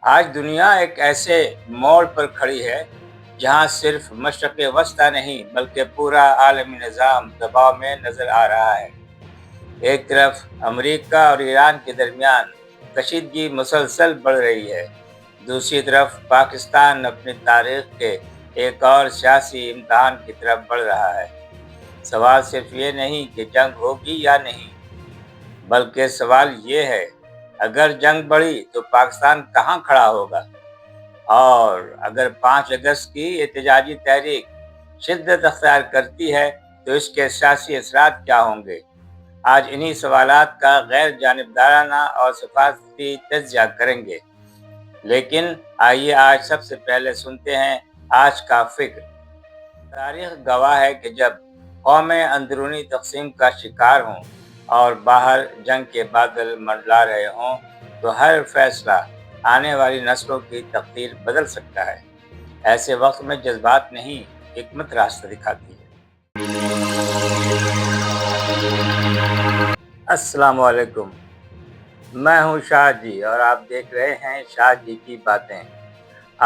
آج دنیا ایک ایسے موڑ پر کھڑی ہے جہاں صرف مشرق وسطی نہیں بلکہ پورا عالمی نظام دباؤ میں نظر آ رہا ہے۔ ایک طرف امریکہ اور ایران کے درمیان کشیدگی مسلسل بڑھ رہی ہے، دوسری طرف پاکستان اپنی تاریخ کے ایک اور سیاسی امتحان کی طرف بڑھ رہا ہے۔ سوال صرف یہ نہیں کہ جنگ ہوگی یا نہیں، بلکہ سوال یہ ہے اگر جنگ بڑھی تو پاکستان کہاں کھڑا ہوگا، اور اگر 5 اگست کی احتجاجی تحریک شدت اختیار کرتی ہے تو اس کے سیاسی اثرات کیا ہوں گے۔ آج انہی سوالات کا غیر جانبدارانہ اور سفارتی تجزیہ کریں گے، لیکن آئیے آج سب سے پہلے سنتے ہیں آج کا فکر۔ تاریخ گواہ ہے کہ جب قومیں اندرونی تقسیم کا شکار ہوں اور باہر جنگ کے بادل منڈلا رہے ہوں تو ہر فیصلہ آنے والی نسلوں کی تقدیر بدل سکتا ہے۔ ایسے وقت میں جذبات نہیں، حکمت راستہ دکھاتی ہے۔ السلام علیکم، میں ہوں شاہ جی اور آپ دیکھ رہے ہیں شاہ جی کی باتیں۔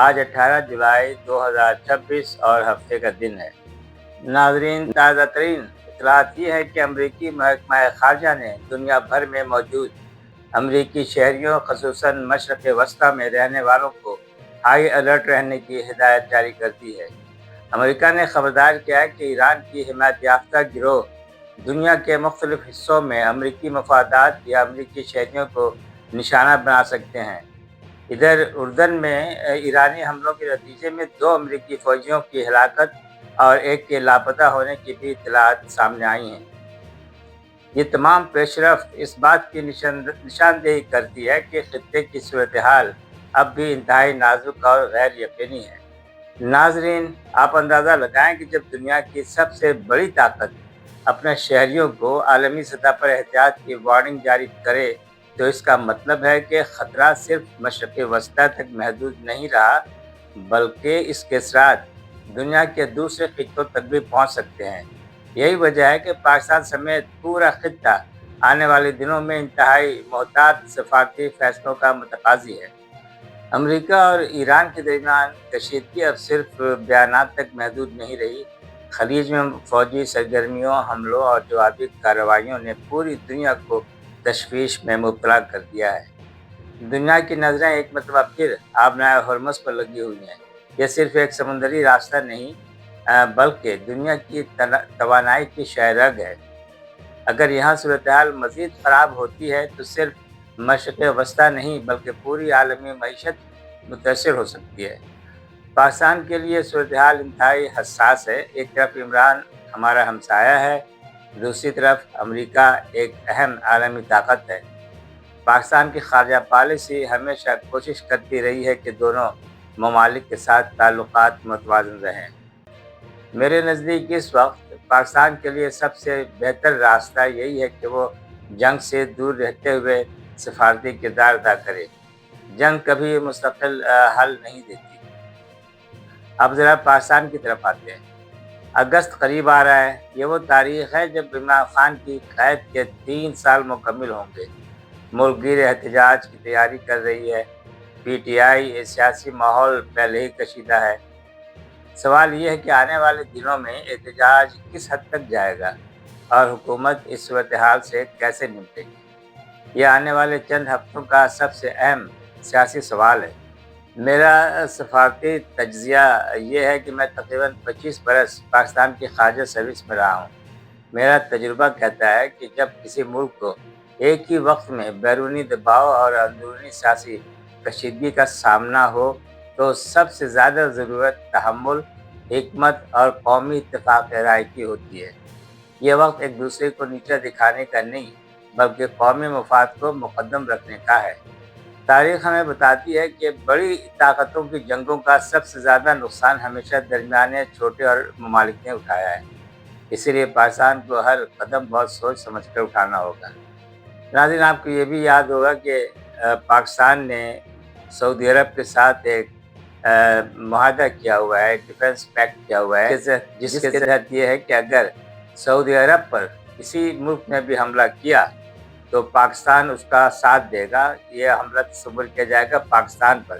آج 18 جولائی 2026 اور ہفتے کا دن ہے۔ ناظرین، تازہ ترین اطلاعات یہ ہے کہ امریکی محکمہ خارجہ نے دنیا بھر میں موجود امریکی شہریوں خصوصاً مشرق وسطی میں رہنے والوں کو ہائی الرٹ رہنے کی ہدایت جاری کر دی ہے۔ امریکہ نے خبردار کیا ہے کہ ایران کی حمایت یافتہ گروہ دنیا کے مختلف حصوں میں امریکی مفادات یا امریکی شہریوں کو نشانہ بنا سکتے ہیں۔ ادھر اردن میں ایرانی حملوں کے نتیجے میں 2 امریکی فوجیوں کی ہلاکت اور ایک کے لاپتہ ہونے کی بھی اطلاعات سامنے آئی ہیں۔ یہ تمام پیش رفت اس بات کی نشاندہی کرتی ہے کہ خطے کی صورتحال اب بھی انتہائی نازک اور غیر یقینی ہے۔ ناظرین، آپ اندازہ لگائیں کہ جب دنیا کی سب سے بڑی طاقت اپنے شہریوں کو عالمی سطح پر احتیاط کی وارننگ جاری کرے تو اس کا مطلب ہے کہ خطرہ صرف مشرق وسطی تک محدود نہیں رہا، بلکہ اس کے اثرات دنیا کے دوسرے خطوں تک بھی پہنچ سکتے ہیں۔ یہی وجہ ہے کہ پاکستان سمیت پورا خطہ آنے والے دنوں میں انتہائی محتاط سفارتی فیصلوں کا متقاضی ہے۔ امریکہ اور ایران کے درمیان کشیدگی اب صرف بیانات تک محدود نہیں رہی۔ خلیج میں فوجی سرگرمیوں، حملوں اور جوابی کارروائیوں نے پوری دنیا کو تشویش میں مبتلا کر دیا ہے۔ دنیا کی نظریں ایک مرتبہ پھر آبنائے ہرمز پر لگی ہوئی ہیں۔ یہ صرف ایک سمندری راستہ نہیں بلکہ دنیا کی توانائی کی شہ رگ ہے۔ اگر یہاں صورتحال مزید خراب ہوتی ہے تو صرف مشرق وسطی نہیں بلکہ پوری عالمی معیشت متاثر ہو سکتی ہے۔ پاکستان کے لیے صورتحال انتہائی حساس ہے۔ ایک طرف عمران ہمارا ہمسایہ ہے، دوسری طرف امریکہ ایک اہم عالمی طاقت ہے۔ پاکستان کی خارجہ پالیسی ہمیشہ کوشش کرتی رہی ہے کہ دونوں ممالک کے ساتھ تعلقات متوازن رہیں۔ میرے نزدیک اس وقت پاکستان کے لیے سب سے بہتر راستہ یہی ہے کہ وہ جنگ سے دور رہتے ہوئے سفارتی کردار ادا کرے۔ جنگ کبھی مستقل حل نہیں دیتی۔ اب ذرا پاکستان کی طرف آتے ہیں۔ اگست قریب آ رہا ہے۔ یہ وہ تاریخ ہے جب عمران خان کی قید کے 3 سال مکمل ہوں گے۔ ملک گیر احتجاج کی تیاری کر رہی ہے۔ پی ٹی آئی سیاسی ماحول پہلے ہی کشیدہ ہے۔ سوال یہ ہے کہ آنے والے دنوں میں احتجاج کس حد تک جائے گا اور حکومت اس صورتحال سے کیسے نمٹے گی؟ یہ آنے والے چند ہفتوں کا سب سے اہم سیاسی سوال ہے۔ میرا سفارتی تجزیہ یہ ہے کہ میں تقریباً 25 برس پاکستان کی خارجہ سروس میں رہا ہوں۔ میرا تجربہ کہتا ہے کہ جب کسی ملک کو ایک ہی وقت میں بیرونی دباؤ اور اندرونی سیاسی کشیدگی کا سامنا ہو تو سب سے زیادہ ضرورت تحمل، حکمت اور قومی اتفاق رائے کی ہوتی ہے۔ یہ وقت ایک دوسرے کو نیچا دکھانے کا نہیں بلکہ قومی مفاد کو مقدم رکھنے کا ہے۔ تاریخ ہمیں بتاتی ہے کہ بڑی طاقتوں کی جنگوں کا سب سے زیادہ نقصان ہمیشہ درمیانے چھوٹے اور ممالک نے اٹھایا ہے۔ اسی لیے پاکستان کو ہر قدم بہت سوچ سمجھ کر اٹھانا ہوگا۔ ناظرین، آپ کو یہ بھی یاد ہوگا کہ پاکستان نے سعودی عرب کے ساتھ ایک معاہدہ کیا ہوا ہے، ایک ڈیفنس پیکٹ کیا ہوا ہے، جس کے تحت یہ ہے کہ اگر سعودی عرب پر کسی ملک نے بھی حملہ کیا تو پاکستان اس کا ساتھ دے گا۔ یہ حملہ تصور کیا جائے گا پاکستان پر،